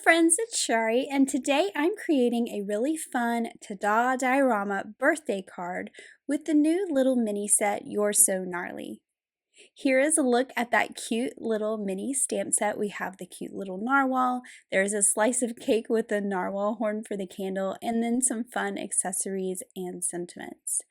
friends, it's Chari, and today I'm creating a really fun Ta-Da Diorama birthday card with the new little mini set, You're So Gnarly. Here is a look at that cute little mini stamp set. We have the cute little narwhal, there's a slice of cake with a narwhal horn for the candle, and then some fun accessories and sentiments.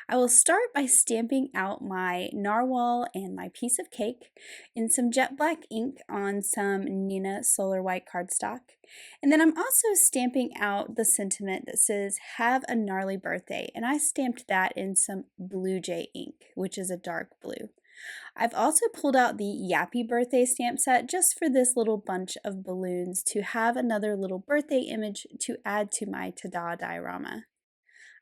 I will start by stamping out my narwhal and my piece of cake in some jet black ink on some Nina Solar White cardstock. And then I'm also stamping out the sentiment that says, "Have a gnarly birthday," and I stamped that in some Blue Jay ink, which is a dark blue. I've also pulled out the Yappy birthday stamp set just for this little bunch of balloons to have another little birthday image to add to my Ta-Da diorama.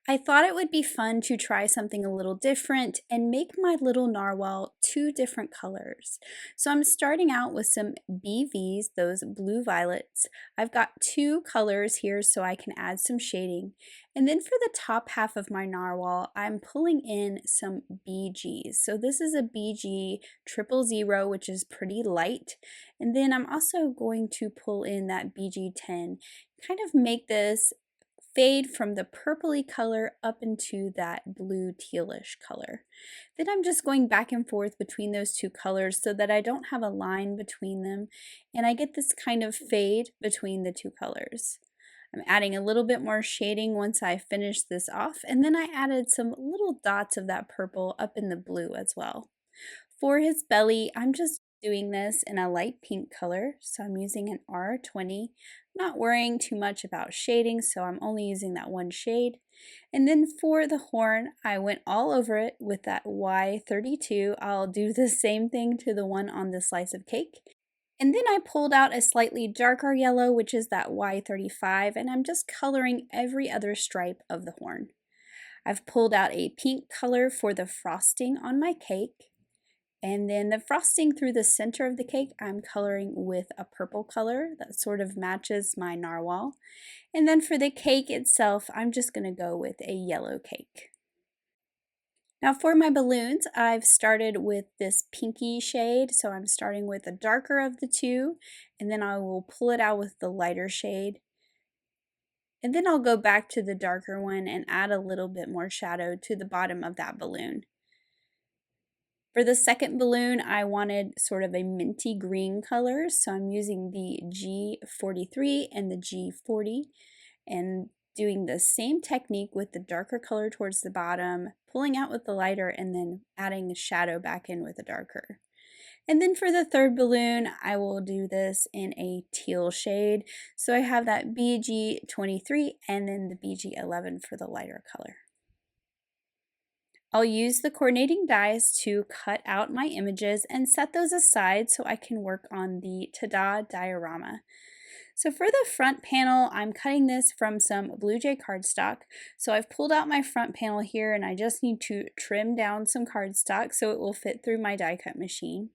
I thought it would be fun to try something a little different and make my little narwhal two different colors. So I'm starting out with some BVs, those blue violets. I've got two colors here so I can add some shading. And then for the top half of my narwhal, I'm pulling in some BGs. So this is a BG 000, which is pretty light. And then I'm also going to pull in that BG 10, kind of make this fade from the purpley color up into that blue tealish color. Then I'm just going back and forth between those two colors so that I don't have a line between them, and I get this kind of fade between the two colors. I'm adding a little bit more shading once I finish this off, and then I added some little dots of that purple up in the blue as well. For his belly, I'm just doing this in a light pink color, so I'm using an R20. Not worrying too much about shading, so I'm only using that one shade. And then for the horn, I went all over it with that Y32. I'll do the same thing to the one on the slice of cake. And then I pulled out a slightly darker yellow, which is that Y35, and I'm just coloring every other stripe of the horn. I've pulled out a pink color for the frosting on my cake. And then the frosting through the center of the cake, I'm coloring with a purple color that sort of matches my narwhal. And then for the cake itself, I'm just going to go with a yellow cake. Now for my balloons, I've started with this pinky shade, so I'm starting with the darker of the two, and then I will pull it out with the lighter shade. And then I'll go back to the darker one and add a little bit more shadow to the bottom of that balloon. For the second balloon, I wanted sort of a minty green color, so I'm using the G43 and the G40 and doing the same technique with the darker color towards the bottom, pulling out with the lighter, and then adding a shadow back in with the darker. And then for the third balloon, I will do this in a teal shade. So I have that BG23 and then the BG11 for the lighter color. I'll use the coordinating dies to cut out my images and set those aside so I can work on the Ta-Da diorama. So for the front panel, I'm cutting this from some Blue Jay cardstock. So I've pulled out my front panel here and I just need to trim down some cardstock so it will fit through my die cut machine.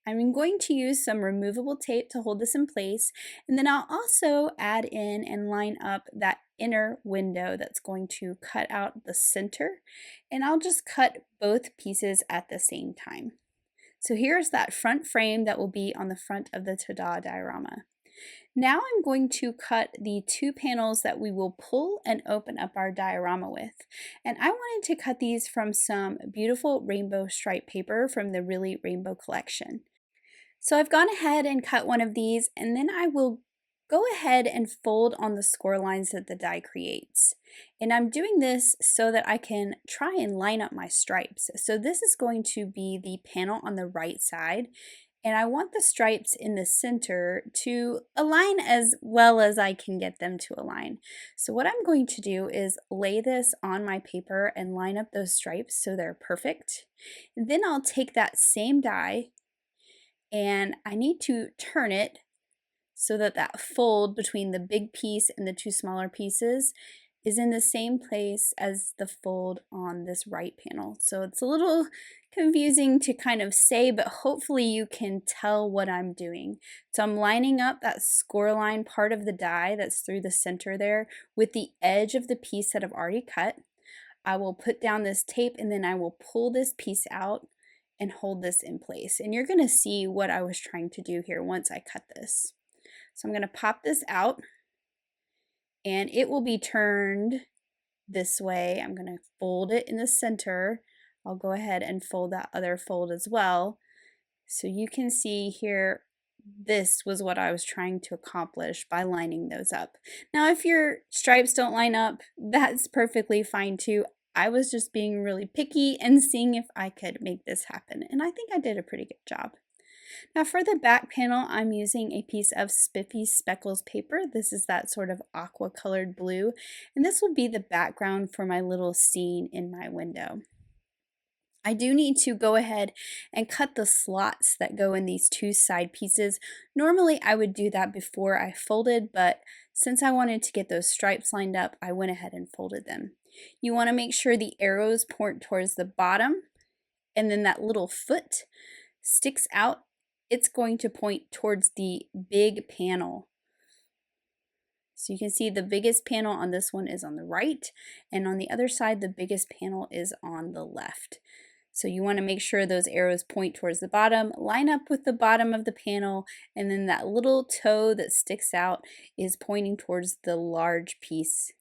I'm going to use some removable tape to hold this in place, and then I'll also add in and line up that inner window that's going to cut out the center, and I'll just cut both pieces at the same time. So here's that front frame that will be on the front of the Ta-Da diorama. Now I'm going to cut the two panels that we will pull and open up our diorama with. And I wanted to cut these from some beautiful rainbow stripe paper from the Really Rainbow collection. So I've gone ahead and cut one of these, and then I will go ahead and fold on the score lines that the die creates. And I'm doing this so that I can try and line up my stripes. So this is going to be the panel on the right side, and I want the stripes in the center to align as well as I can get them to align. So what I'm going to do is lay this on my paper and line up those stripes so they're perfect. And then I'll take that same die and I need to turn it so that that fold between the big piece and the two smaller pieces is in the same place as the fold on this right panel. So it's a little confusing to kind of say, but hopefully you can tell what I'm doing. So I'm lining up that score line part of the die that's through the center there with the edge of the piece that I've already cut. I will put down this tape and then I will pull this piece out and hold this in place. And you're going to see what I was trying to do here once I cut this. So I'm going to pop this out and it will be turned this way. I'm going to fold it in the center. I'll go ahead and fold that other fold as well. So you can see here, this was what I was trying to accomplish by lining those up. Now, if your stripes don't line up, that's perfectly fine too. I was just being really picky and seeing if I could make this happen, and I think I did a pretty good job. Now for the back panel, I'm using a piece of spiffy speckles paper. This is that sort of aqua colored blue, and this will be the background for my little scene in my window. I do need to go ahead and cut the slots that go in these two side pieces. Normally I would do that before I folded, but since I wanted to get those stripes lined up, I went ahead and folded them. You want to make sure the arrows point towards the bottom, and then that little foot sticks out. It's going to point towards the big panel. So you can see the biggest panel on this one is on the right, and on the other side, the biggest panel is on the left. So you want to make sure those arrows point towards the bottom, line up with the bottom of the panel, and then that little toe that sticks out is pointing towards the large piece.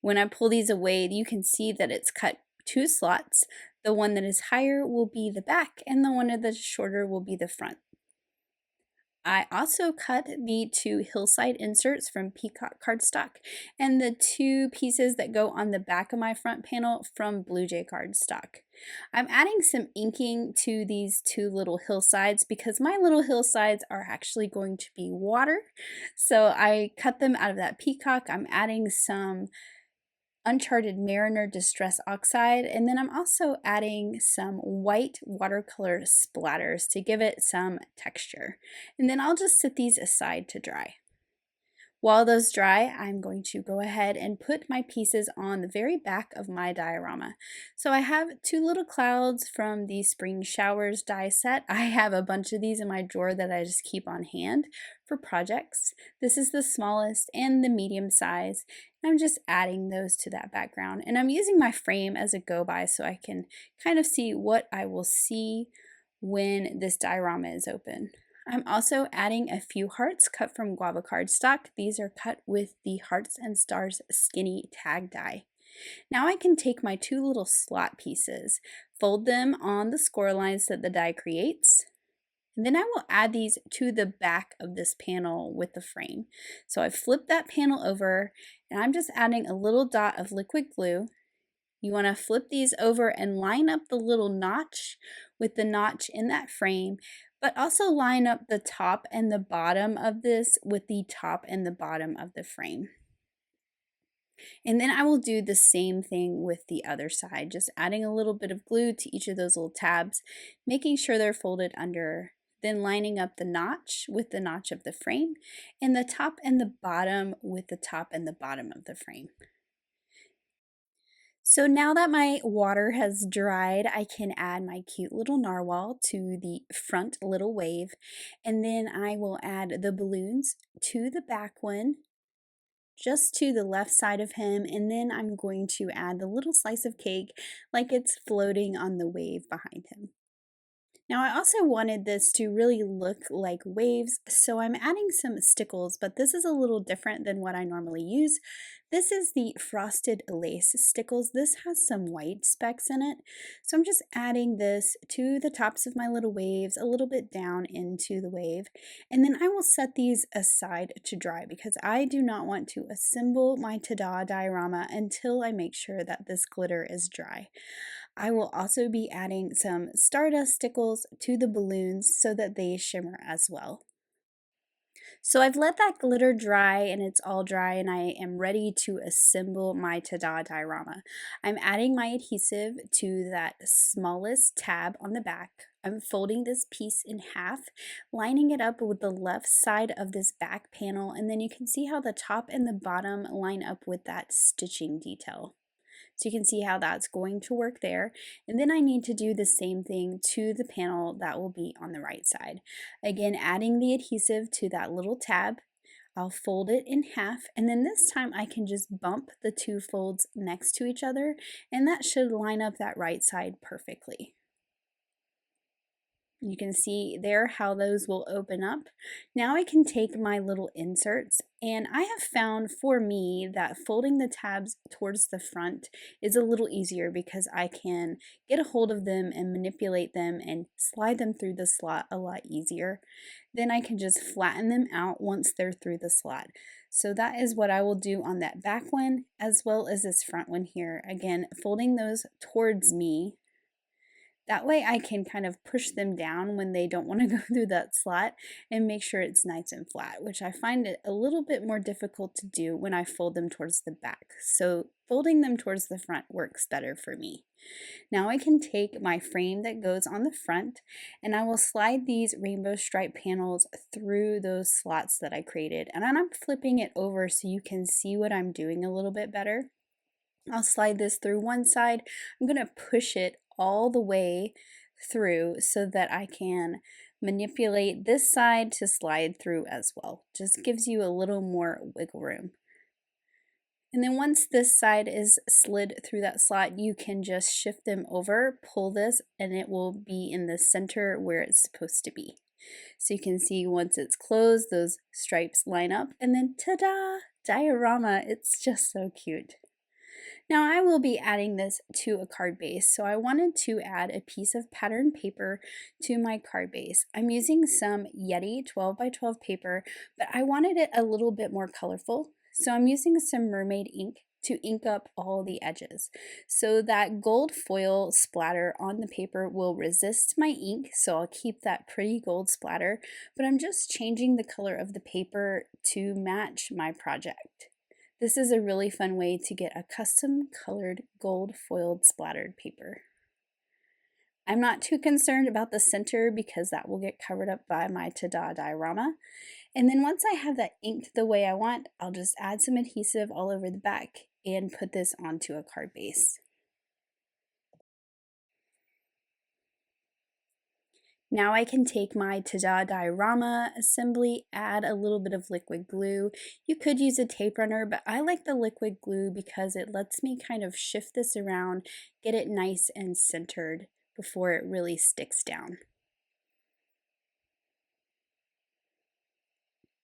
When I pull these away, you can see that it's cut two slots. The one that is higher will be the back, and the one that is shorter will be the front. I also cut the two hillside inserts from Peacock Cardstock and the two pieces that go on the back of my front panel from Jay Cardstock. I'm adding some inking to these two little hillsides because my little hillsides are actually going to be water. So I cut them out of that Peacock. I'm adding some Uncharted Mariner Distress Oxide, and then I'm also adding some white watercolor splatters to give it some texture. And then I'll just set these aside to dry. While those dry, I'm going to go ahead and put my pieces on the very back of my diorama. So I have two little clouds from the Spring Showers die set. I have a bunch of these in my drawer that I just keep on hand for projects. This is the smallest and the medium size. I'm just adding those to that background, and I'm using my frame as a go-by so I can kind of see what I will see when this diorama is open. I'm also adding a few hearts cut from Guava Cardstock. These are cut with the Hearts and Stars Skinny Tag die. Now I can take my two little slot pieces, fold them on the score lines that the die creates, and then I will add these to the back of this panel with the frame. So I flip that panel over, and I'm just adding a little dot of liquid glue. You want to flip these over and line up the little notch with the notch in that frame, but also line up the top and the bottom of this with the top and the bottom of the frame. And then I will do the same thing with the other side, just adding a little bit of glue to each of those little tabs, making sure they're folded under, then lining up the notch with the notch of the frame, and the top and the bottom with the top and the bottom of the frame. So now that my water has dried, I can add my cute little narwhal to the front little wave, and then I will add the balloons to the back one, just to the left side of him, and then I'm going to add the little slice of cake like it's floating on the wave behind him. Now I also wanted this to really look like waves, so I'm adding some stickles, but this is a little different than what I normally use. This is the frosted lace stickles. This has some white specks in it, so I'm just adding this to the tops of my little waves, a little bit down into the wave, and then I will set these aside to dry because I do not want to assemble my ta-da diorama until I make sure that this glitter is dry. I will also be adding some stardust stickles to the balloons so that they shimmer as well. So I've let that glitter dry and it's all dry, and I am ready to assemble my ta-da diorama. I'm adding my adhesive to that smallest tab on the back. I'm folding this piece in half, lining it up with the left side of this back panel, and then you can see how the top and the bottom line up with that stitching detail. So you can see how that's going to work there. And then I need to do the same thing to the panel that will be on the right side. Again, adding the adhesive to that little tab. I'll fold it in half, and then this time I can just bump the two folds next to each other, and that should line up that right side perfectly. You can see there how those will open up. Now I can take my little inserts, and I have found for me that folding the tabs towards the front is a little easier because I can get a hold of them and manipulate them and slide them through the slot a lot easier. Then I can just flatten them out once they're through the slot. So that is what I will do on that back one as well as this front one here. Again, folding those towards me. That way I can kind of push them down when they don't want to go through that slot and make sure it's nice and flat, which I find it a little bit more difficult to do when I fold them towards the back. So folding them towards the front works better for me. Now I can take my frame that goes on the front and I will slide these rainbow stripe panels through those slots that I created. And I'm flipping it over so you can see what I'm doing a little bit better. I'll slide this through one side. I'm going to push it all the way through so that I can manipulate this side to slide through as well. Just gives you a little more wiggle room. And then once this side is slid through that slot, you can just shift them over, pull this, and it will be in the center where it's supposed to be. So you can see once it's closed, those stripes line up, and then ta-da! Diorama! It's just so cute. Now I will be adding this to a card base, so I wanted to add a piece of pattern paper to my card base. I'm using some Yeti 12 by 12 paper, but I wanted it a little bit more colorful, so I'm using some mermaid ink to ink up all the edges. So that gold foil splatter on the paper will resist my ink, so I'll keep that pretty gold splatter, but I'm just changing the color of the paper to match my project. This is a really fun way to get a custom colored gold foiled splattered paper. I'm not too concerned about the center because that will get covered up by my Ta-Da diorama. And then once I have that inked the way I want, I'll just add some adhesive all over the back and put this onto a card base. Now I can take my Ta-Da diorama assembly, add a little bit of liquid glue. You could use a tape runner, but I like the liquid glue because it lets me kind of shift this around, get it nice and centered before it really sticks down.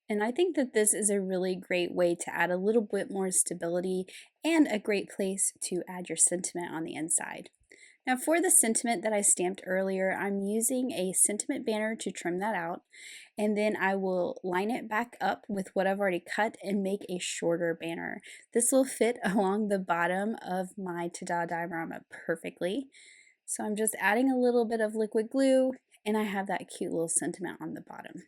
And I think that this is a really great way to add a little bit more stability and a great place to add your sentiment on the inside. Now for the sentiment that I stamped earlier, I'm using a sentiment banner to trim that out, and then I will line it back up with what I've already cut and make a shorter banner. This will fit along the bottom of my Ta-Da diorama perfectly. So I'm just adding a little bit of liquid glue, and I have that cute little sentiment on the bottom.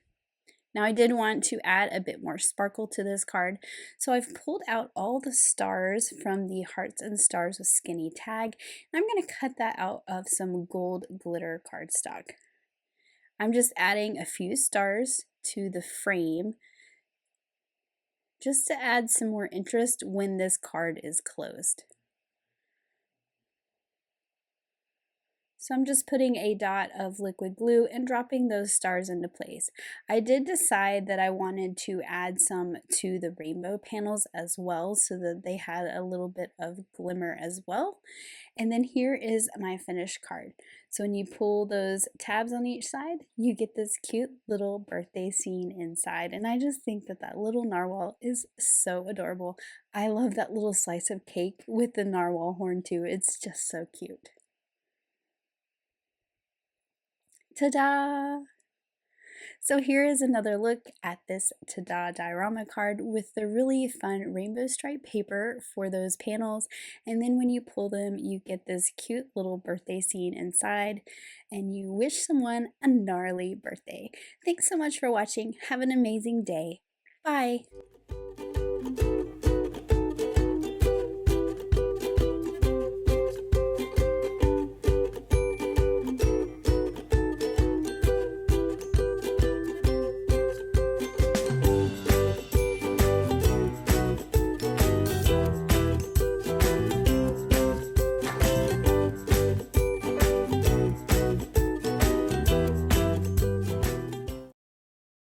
Now I did want to add a bit more sparkle to this card, so I've pulled out all the stars from the Hearts and Stars with Skinny tag, and I'm going to cut that out of some gold glitter cardstock. I'm just adding a few stars to the frame just to add some more interest when this card is closed. So I'm just putting a dot of liquid glue and dropping those stars into place. I did decide that I wanted to add some to the rainbow panels as well so that they had a little bit of glimmer as well. And then here is my finished card. So when you pull those tabs on each side, you get this cute little birthday scene inside. And I just think that that little narwhal is so adorable. I love that little slice of cake with the narwhal horn too. It's just so cute. Ta-da! So here is another look at this Ta-Da diorama card with the really fun rainbow stripe paper for those panels, and then when you pull them you get this cute little birthday scene inside and you wish someone a gnarly birthday. Thanks so much for watching. Have an amazing day. Bye!